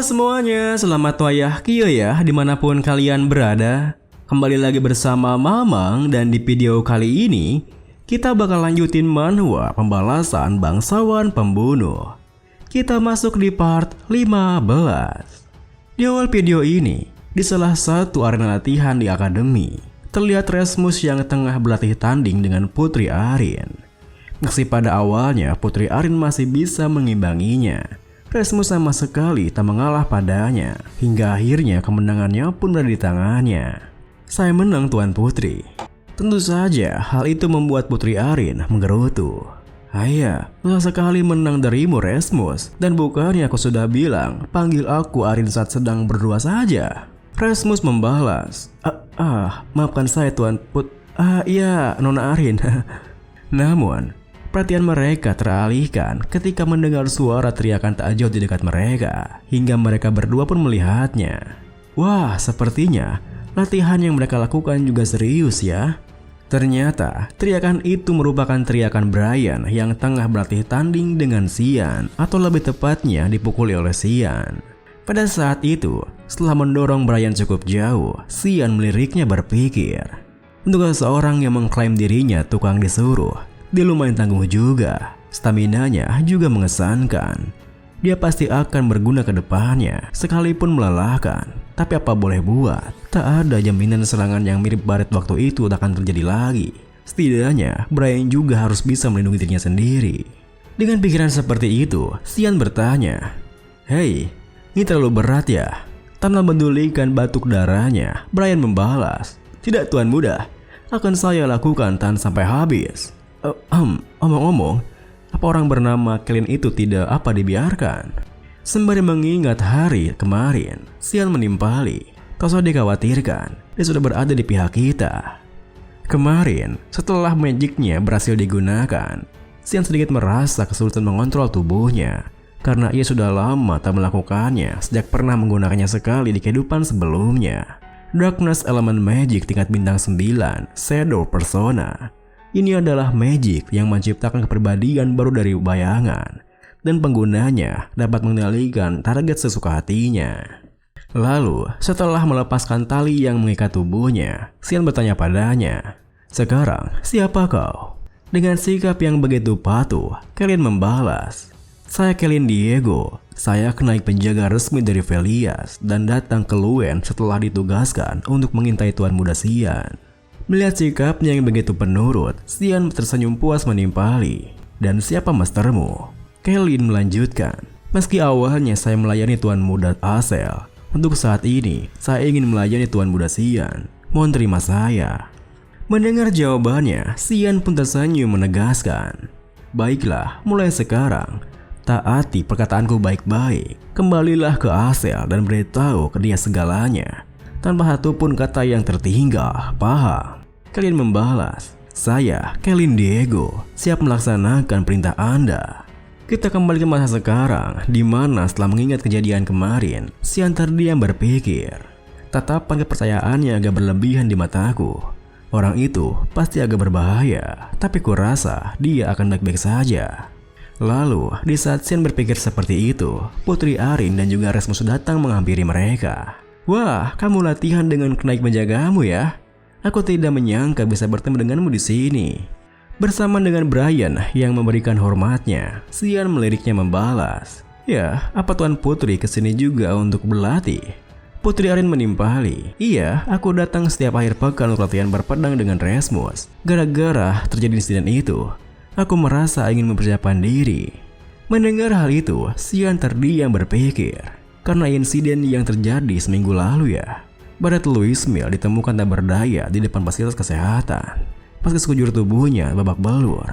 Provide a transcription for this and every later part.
Semuanya, selamat wayah kio ya dimanapun kalian berada. Kembali lagi bersama Mamang dan di video kali ini kita bakal lanjutin manhwa pembalasan bangsawan pembunuh. Kita masuk di part 15. Di awal video ini, di salah satu arena latihan di akademi, terlihat Rasmus yang tengah berlatih tanding dengan Putri Arin. Meski pada awalnya Putri Arin masih bisa mengimbanginya, Rasmus sama sekali tak mengalah padanya, hingga akhirnya kemenangannya pun berada di tangannya. Saya menang Tuan Putri. Tentu saja hal itu membuat Putri Arin menggerutu. Ayah, susah sekali menang darimu Rasmus, dan bukannya aku sudah bilang panggil aku Arin saat sedang berdua saja. Rasmus membalas, maafkan saya Tuan iya Nona Arin. Namun perhatian mereka teralihkan ketika mendengar suara teriakan tak jauh di dekat mereka, hingga mereka berdua pun melihatnya. Wah, sepertinya latihan yang mereka lakukan juga serius ya. Ternyata teriakan itu merupakan teriakan Brian yang tengah berlatih tanding dengan Xian, atau lebih tepatnya dipukuli oleh Xian. Pada saat itu, setelah mendorong Brian cukup jauh, Xian meliriknya berpikir, untuk seseorang yang mengklaim dirinya tukang disuruh, dia lumayan tangguh juga. Staminanya juga mengesankan. Dia pasti akan berguna ke depannya, sekalipun melelahkan. Tapi apa boleh buat, tak ada jaminan serangan yang mirip Barret waktu itu tak akan terjadi lagi. Setidaknya, Brian juga harus bisa melindungi dirinya sendiri. Dengan pikiran seperti itu, Xian bertanya, "Hei, ini terlalu berat ya?" Tanpa mendulikan batuk darahnya, Brian membalas, "Tidak Tuan Muda, akan saya lakukan tahan sampai habis." Omong-omong, apa orang bernama Kelin itu tidak dibiarkan? Sembari mengingat hari kemarin, Xian menimpali, tak usah dikhawatirkan, dia sudah berada di pihak kita. Kemarin, setelah magicnya berhasil digunakan, Xian sedikit merasa kesulitan mengontrol tubuhnya, karena ia sudah lama tak melakukannya sejak pernah menggunakannya sekali di kehidupan sebelumnya. Darkness Element Magic tingkat bintang 9, Shadow Persona. Ini adalah magic yang menciptakan kepribadian baru dari bayangan, dan penggunanya dapat mengendalikan target sesuka hatinya. Lalu, setelah melepaskan tali yang mengikat tubuhnya, Xian bertanya padanya, "Sekarang, siapa kau?" Dengan sikap yang begitu patuh, Kelin membalas, "Saya Kelin Diego. Saya kenaik penjaga resmi dari Velias dan datang ke Luen setelah ditugaskan untuk mengintai Tuan Muda Xian." Melihat sikapnya yang begitu penurut, Xian tersenyum puas menimpali. "Dan siapa mastermu?" Kelin melanjutkan, "Meski awalnya saya melayani Tuan Muda Asel, untuk saat ini saya ingin melayani Tuan Muda Xian. Mohon terima saya." Mendengar jawabannya, Xian pun tersenyum menegaskan, "Baiklah, mulai sekarang taati perkataanku baik-baik. Kembalilah ke Asel dan beritahu ke dia segalanya, tanpa satupun kata yang tertinggal, paham?" Kelin membalas, "Saya, Kelin Diego, siap melaksanakan perintah Anda." Kita kembali ke masa sekarang, di mana setelah mengingat kejadian kemarin, Xian terdiam berpikir. Tatapan kepercayaannya agak berlebihan di mataku. Orang itu pasti agak berbahaya, tapi kurasa dia akan baik-baik saja. Lalu, di saat Xian berpikir seperti itu, Putri Arin dan juga Rasmus datang menghampiri mereka. "Wah, kamu latihan dengan kenaik penjagamu ya? Aku tidak menyangka bisa bertemu denganmu di sini." Bersama dengan Brian yang memberikan hormatnya, Xian meliriknya membalas, "Ya, apa Tuan Putri kesini juga untuk berlatih?" Putri Arin menimpali, "Iya, aku datang setiap akhir pekan untuk latihan berpedang dengan Rasmus. Gara-gara terjadi insiden itu, aku merasa ingin mempersiapkan diri." Mendengar hal itu, Xian terdiam berpikir. Karena insiden yang terjadi seminggu lalu ya, Barret Louis Mill ditemukan tak berdaya di depan fasilitas kesehatan. Pas sekujur tubuhnya babak belur,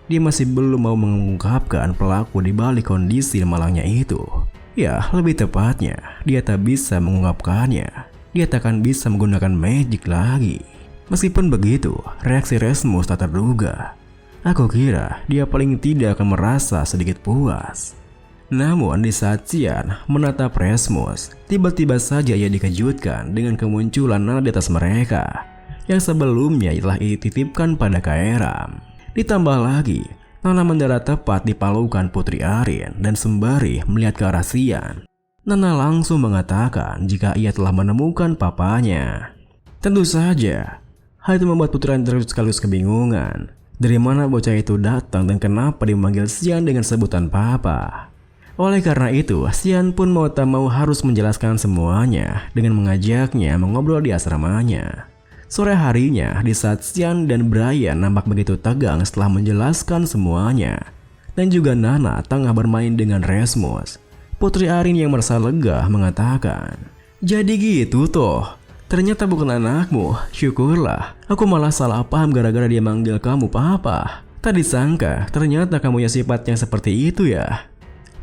dia masih belum mau mengungkapkan pelaku di balik kondisi malangnya itu. Ya, lebih tepatnya, dia tak bisa mengungkapkannya. Dia tak akan bisa menggunakan magic lagi. Meskipun begitu, reaksi Rasmus tak terduga. Aku kira dia paling tidak akan merasa sedikit puas. Namun di saat Xian menatap Rasmus, tiba-tiba saja ia dikejutkan dengan kemunculan Nana di atas mereka yang sebelumnya telah dititipkan pada Kaeram. Ditambah lagi, Nana mendarat tepat di palukan Putri Arin dan sembari melihat ke arah Xian. Nana langsung mengatakan jika ia telah menemukan papanya. Tentu saja, hal itu membuat Putri Arin terus sekaligus kebingungan. Dari mana bocah itu datang dan kenapa dimanggil Xian dengan sebutan papa. Oleh karena itu, Xian pun mau tak mau harus menjelaskan semuanya dengan mengajaknya mengobrol di asramanya. Sore harinya, di saat Xian dan Brian nampak begitu tegang setelah menjelaskan semuanya, dan juga Nana tengah bermain dengan Rasmus, Putri Arin yang merasa lega mengatakan, "Jadi gitu toh. Ternyata bukan anakmu, syukurlah. Aku malah salah paham gara-gara dia manggil kamu papa. Tak disangka, ternyata kamu ya sifat yang seperti itu ya."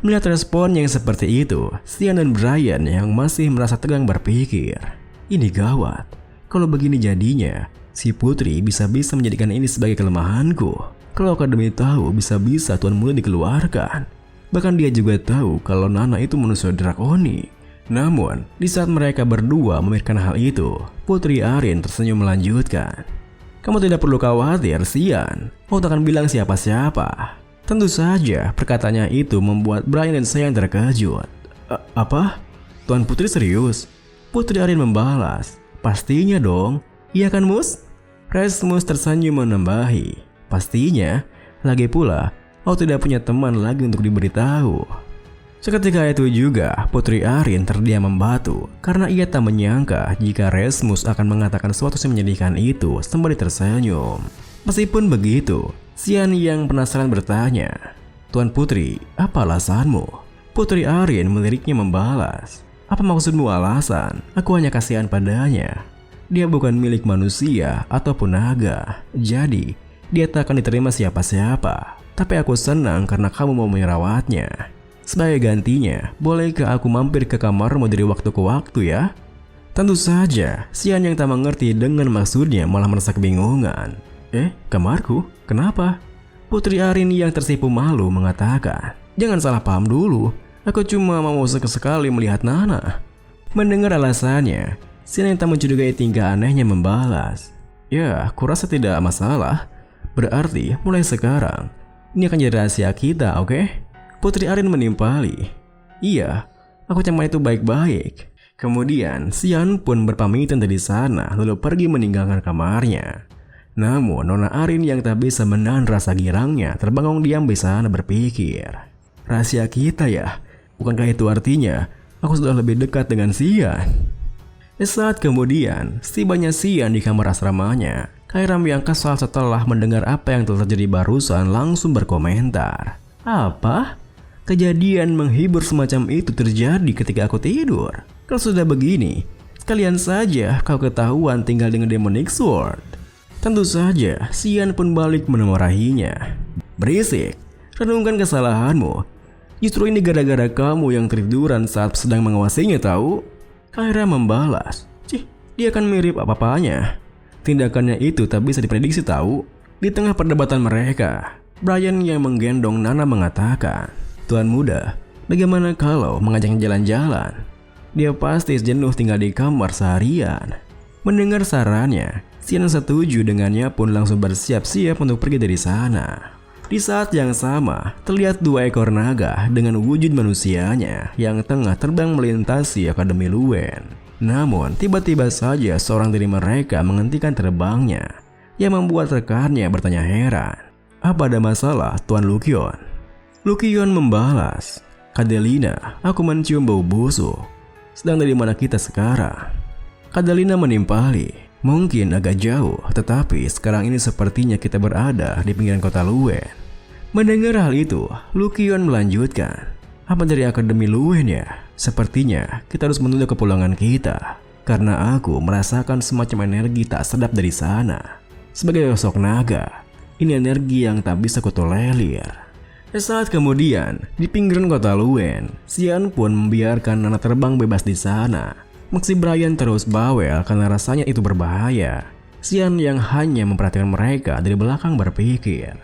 Melihat respon yang seperti itu, Xian dan Brian yang masih merasa tegang berpikir, ini gawat. Kalau begini jadinya, si Putri bisa-bisa menjadikan ini sebagai kelemahanku. Kalau Akademi tahu, bisa-bisa Tuan Muda dikeluarkan. Bahkan dia juga tahu kalau Nana itu manusia drakoni. Namun, di saat mereka berdua memikirkan hal itu, Putri Arin tersenyum melanjutkan. "Kamu tidak perlu khawatir, Xian. Aku tak akan bilang siapa-siapa." Tentu saja, perkataannya itu membuat Brian dan Xian terkejut. Apa? Tuan Putri serius?" Putri Arin membalas. "Pastinya dong. Iya kan, Mus?" Rasmus tersenyum menambahi. "Pastinya. Lagi pula, aku tidak punya teman lagi untuk diberitahu." Seketika itu juga, Putri Arin terdiam membatu karena ia tak menyangka jika Rasmus akan mengatakan sesuatu yang menyedihkan itu sembari tersenyum. Meskipun begitu, Xian yang penasaran bertanya, "Tuan Putri, apa alasanmu?" Putri Arin meliriknya membalas, "Apa maksudmu alasan? Aku hanya kasihan padanya. Dia bukan milik manusia ataupun naga, jadi dia tak akan diterima siapa-siapa. Tapi aku senang karena kamu mau merawatnya. Sebagai gantinya, bolehkah aku mampir ke kamarmu dari waktu ke waktu ya?" Tentu saja, Xian yang tak mengerti dengan maksudnya malah merasa kebingungan. Kamarku? Kenapa?" Putri Arin yang tersipu malu mengatakan, "Jangan salah paham dulu, aku cuma mau sekali melihat Nana." Mendengar alasannya, Xian yang tak mencurigai tingkah anehnya membalas, "Ya, kurasa tidak masalah. Berarti mulai sekarang, ini akan jadi rahasia kita, oke?" Putri Arin menimpali, "Iya, aku cuma itu baik-baik." Kemudian Xian pun berpamitan dari sana lalu pergi meninggalkan kamarnya. Namun Nona Arin yang tak bisa menahan rasa girangnya terbangun diam di sana berpikir, "Rahasia kita ya? Bukankah itu artinya aku sudah lebih dekat dengan Xian?" Saat kemudian, setibanya Xian di kamar asramanya, Kairam yang kesal setelah mendengar apa yang telah terjadi barusan langsung berkomentar, "Apa? Kejadian menghibur semacam itu terjadi ketika aku tidur. Kalau sudah begini, sekalian saja kau ketahuan tinggal dengan Demonic Sword." Tentu saja, Xian pun balik menemarahinya. "Berisik, renungkan kesalahanmu. Justru ini gara-gara kamu yang tiduran saat sedang mengawasinya tahu." Kaira membalas, "Cih, dia kan mirip apa-apanya." Tindakannya itu tak bisa diprediksi tahu. Di tengah perdebatan mereka, Brian yang menggendong Nana mengatakan, "Tuan Muda, bagaimana kalau mengajaknya jalan-jalan? Dia pasti jenuh tinggal di kamar seharian." Mendengar sarannya, Xian setuju dengannya pun langsung bersiap-siap untuk pergi dari sana. Di saat yang sama, terlihat 2 ekor naga dengan wujud manusianya yang tengah terbang melintasi Akademi Luen. Namun, tiba-tiba saja seorang dari mereka menghentikan terbangnya, yang membuat rekannya bertanya heran, "Apa ada masalah, Tuan Lukion?" Lukion membalas, "Kadelina, aku mencium bau busuk. Sedang dari mana kita sekarang?" Kadelina menimpali, "Mungkin agak jauh, tetapi sekarang ini sepertinya kita berada di pinggiran kota Luen." Mendengar hal itu, Lukion melanjutkan, "Apa dari Akademi Luen ya? Sepertinya kita harus menunda kepulangan kita, karena aku merasakan semacam energi tak sedap dari sana. Sebagai sosok naga, ini energi yang tak bisa kutolerir." Saat kemudian, di pinggiran kota Luen, Xian pun membiarkan Nana terbang bebas di sana. Meski Brian terus bawel karena rasanya itu berbahaya, Xian yang hanya memperhatikan mereka dari belakang berpikir,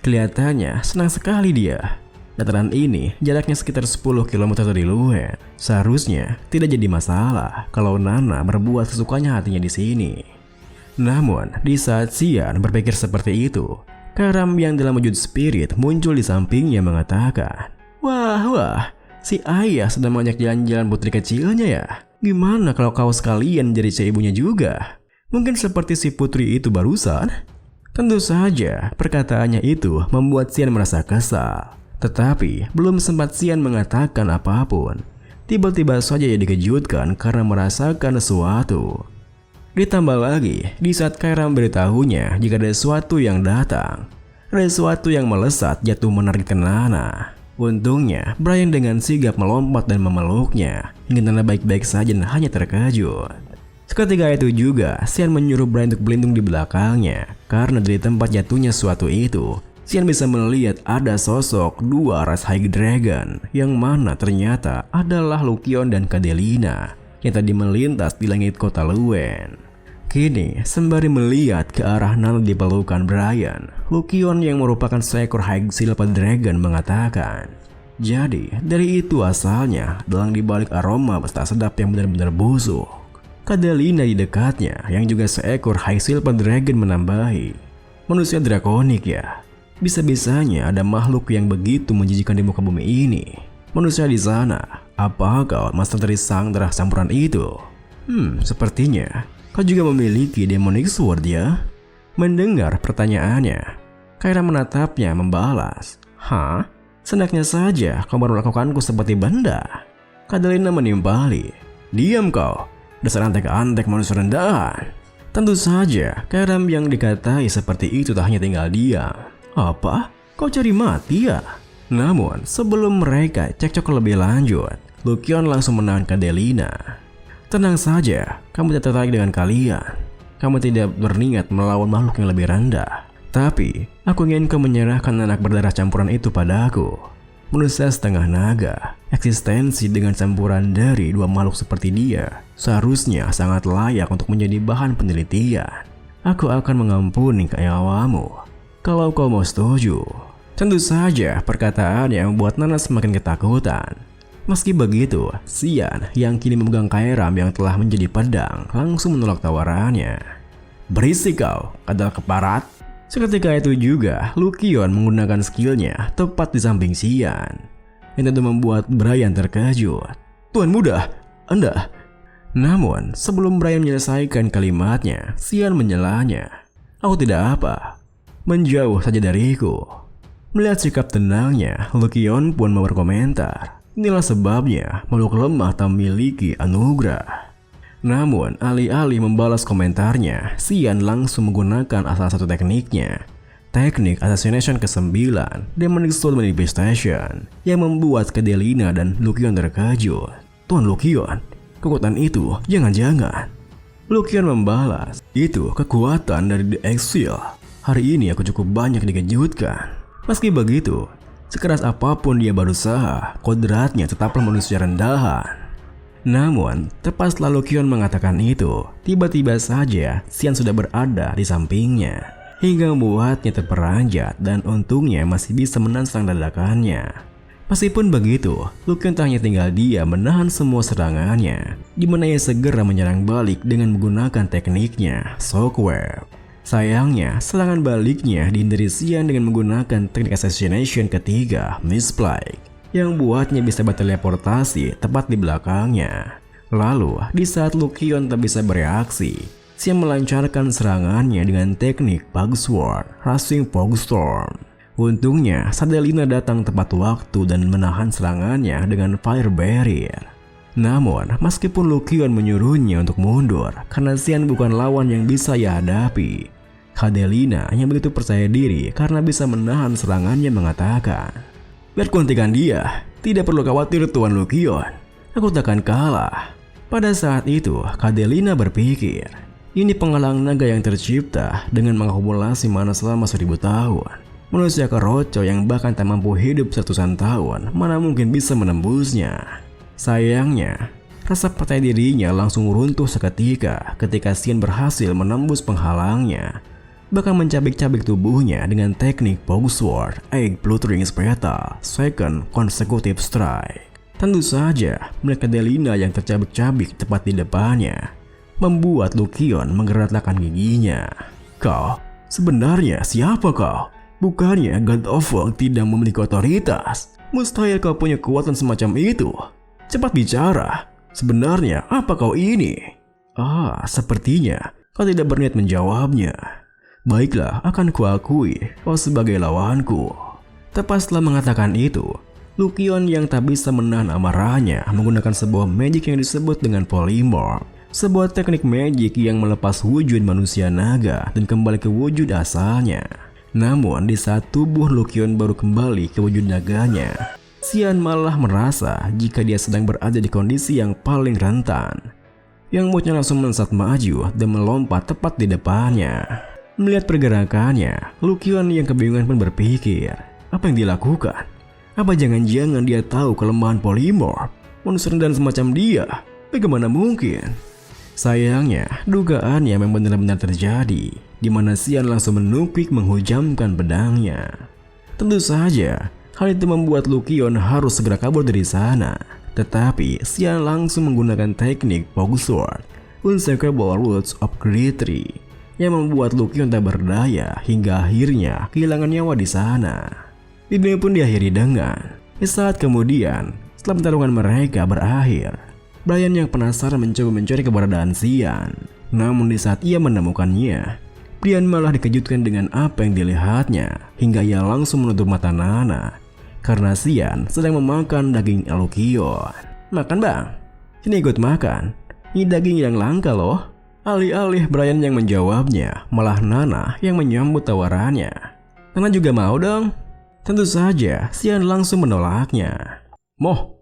kelihatannya senang sekali dia. Dataran ini jaraknya sekitar 10 km dari Luen. Seharusnya tidak jadi masalah kalau Nana berbuat sesukanya hatinya di sini. Namun, di saat Xian berpikir seperti itu, Karam yang dalam wujud spirit muncul di sampingnya mengatakan, Wah, Si ayah sedang mengajak jalan-jalan putri kecilnya ya. Gimana kalau kau sekalian jadi si ibunya juga? Mungkin seperti si putri itu barusan? Tentu saja perkataannya itu membuat Xian merasa kesal. Tetapi belum sempat Xian mengatakan apapun, tiba-tiba saja ia dikejutkan karena merasakan sesuatu. Ditambah lagi, di saat Kaira memberitahunya jika ada sesuatu yang datang, ada sesuatu yang melesat jatuh menargetkan Nana. Untungnya, Brian dengan sigap melompat dan memeluknya, hingga Nana baik-baik saja dan hanya terkejut. Seketika itu juga, Xian menyuruh Brian untuk berlindung di belakangnya, karena dari tempat jatuhnya sesuatu itu, Xian bisa melihat ada sosok dua ras High Dragon, yang mana ternyata adalah Lukion dan Cadelina, yang tadi melintas di langit kota Luen. Kini, sembari melihat ke arah Nana di pelukan Brian, Lukion yang merupakan seekor High Silver Dragon mengatakan, jadi dari itu asalnya dalang dibalik aroma tak sedap yang benar-benar busuk. Cadelina di dekatnya yang juga seekor High Silver Dragon menambahi, manusia drakonik ya. Bisa-bisanya ada makhluk yang begitu menjijikan di muka bumi ini. Manusia di sana, apa kau master dari sang darah campuran itu? Sepertinya kau juga memiliki demonic sword ya? Mendengar pertanyaannya, Kaira menatapnya membalas, "Hah? Senaknya saja kau baru melakukanku seperti benda." Cadelina menimpali, "Diam kau, dasar antek-antek manusia rendahan." Tentu saja, Kaira yang dikatai seperti itu tak hanya tinggal diam. "Apa? Kau cari mati ya?" Namun, sebelum mereka cekcok lebih lanjut, Lukion langsung menahan Cadelina. "Tenang saja, kamu tidak tertarik dengan kalian. Kamu tidak berniat melawan makhluk yang lebih rendah. Tapi, aku ingin kau menyerahkan anak berdarah campuran itu padaku. Manusia setengah naga, eksistensi dengan campuran dari dua makhluk seperti dia, seharusnya sangat layak untuk menjadi bahan penelitian. Aku akan mengampuni nyawamu kalau kau mau setuju." Tentu saja perkataan yang membuat Nana semakin ketakutan. Meski begitu, Xian yang kini memegang Kairam yang telah menjadi pedang langsung menolak tawarannya. "Berisik kau, kadal keparat." Seketika itu juga, Lukion menggunakan skillnya tepat di samping Xian, yang tentu membuat Brian terkejut. "Tuan muda, Anda..." Namun, sebelum Brian menyelesaikan kalimatnya, Xian menyelanya, "Aku tidak apa. Menjauh saja dariku." Melihat sikap tenangnya, Lukion pun berkomentar, "Inilah sebabnya makhluk lemah tak memiliki anugerah." Namun, alih-alih membalas komentarnya, Xian langsung menggunakan salah satu tekniknya, teknik Assassination ke-9, Demonic Soul Manifestation, yang membuat Cadelina dan Lukion terkejut. "Tuan Lukion, kekuatan itu jangan-jangan..." Lukion membalas, "Itu kekuatan dari The Exil. Hari ini aku cukup banyak dikejutkan." Meski begitu, sekeras apapun dia berusaha, kodratnya tetaplah manusia rendahan. Namun, tepat setelah Lukion mengatakan itu, tiba-tiba saja Xian sudah berada di sampingnya, hingga membuatnya terperanjat dan untungnya masih bisa menansang dadakannya. Meskipun begitu, Lukion tak hanya tinggal dia menahan semua serangannya, di mana ia segera menyerang balik dengan menggunakan tekniknya, Shockwave. Sayangnya, serangan baliknya dihindari Xian dengan menggunakan teknik Assassination ketiga, Misplague, yang buatnya bisa berteleportasi tepat di belakangnya. Lalu, di saat Lukion tak bisa bereaksi, Xian melancarkan serangannya dengan teknik Bugsword, Rushing Fogstorm. Untungnya, Cadelina datang tepat waktu dan menahan serangannya dengan Fire Barrier. Namun, meskipun Lukion menyuruhnya untuk mundur karena Xian bukan lawan yang bisa ia hadapi, Cadelina yang begitu percaya diri karena bisa menahan serangannya mengatakan, "Biar ku hentikan dia, tidak perlu khawatir Tuan Lukion, aku takkan kalah." Pada saat itu, Cadelina berpikir, ini penghalang naga yang tercipta dengan mengakumulasi mana selama 1000 tahun. Manusia keroco yang bahkan tak mampu hidup ratusan tahun, mana mungkin bisa menembusnya. Sayangnya, rasa percaya dirinya langsung runtuh seketika ketika Xian berhasil menembus penghalangnya, bahkan mencabik-cabik tubuhnya dengan teknik Bugsword, Egg Fluttering Petal, Second Consecutive Strike. Tentu saja, melihat Cadelina yang tercabik-cabik tepat di depannya, membuat Lukion menggerakkan giginya. "Kau, sebenarnya siapa kau? Bukannya God of War tidak memiliki otoritas? Mustahil kau punya kekuatan semacam itu. Cepat bicara. Sebenarnya apa kau ini? Sepertinya kau tidak berniat menjawabnya. Baiklah, akan kuakui kau sebagai lawanku. Tepat setelah mengatakan itu, Lukion yang tak bisa menahan amarahnya menggunakan sebuah magic yang disebut dengan polymorph. Sebuah teknik magic yang melepas wujud manusia naga dan kembali ke wujud asalnya. Namun di saat tubuh Lukion baru kembali ke wujud naganya, Xian malah merasa jika dia sedang berada di kondisi yang paling rentan. Yang moodnya langsung melesat maju dan melompat tepat di depannya. Melihat pergerakannya, Lukion yang kebingungan pun berpikir, apa yang dilakukan? Apa jangan-jangan dia tahu kelemahan polymorph? Manusia rendahan semacam dia, bagaimana mungkin? Sayangnya, dugaannya memang benar-benar terjadi, di mana Xian langsung menukik menghujamkan pedangnya. Tentu saja, hal itu membuat Lukion harus segera kabur dari sana. Tetapi, Xian langsung menggunakan teknik Fog Sword, Unshakable Roots of Great Tree, yang membuat Lukion tak berdaya hingga akhirnya kehilangan nyawa di sana. Video pun diakhiri dengan, saat kemudian, setelah pertarungan mereka berakhir, Brian yang penasaran mencoba mencari keberadaan Xian. Namun di saat ia menemukannya, Brian malah dikejutkan dengan apa yang dilihatnya, hingga ia langsung menutup mata Nana karena Xian sedang memakan daging Lukion. Makan bang, sini ikut makan, ini daging yang langka loh. Alih-alih Brian yang menjawabnya, malah Nana yang menyambut tawarannya. Nana juga mau dong. Tentu saja Xian langsung menolaknya. Moh,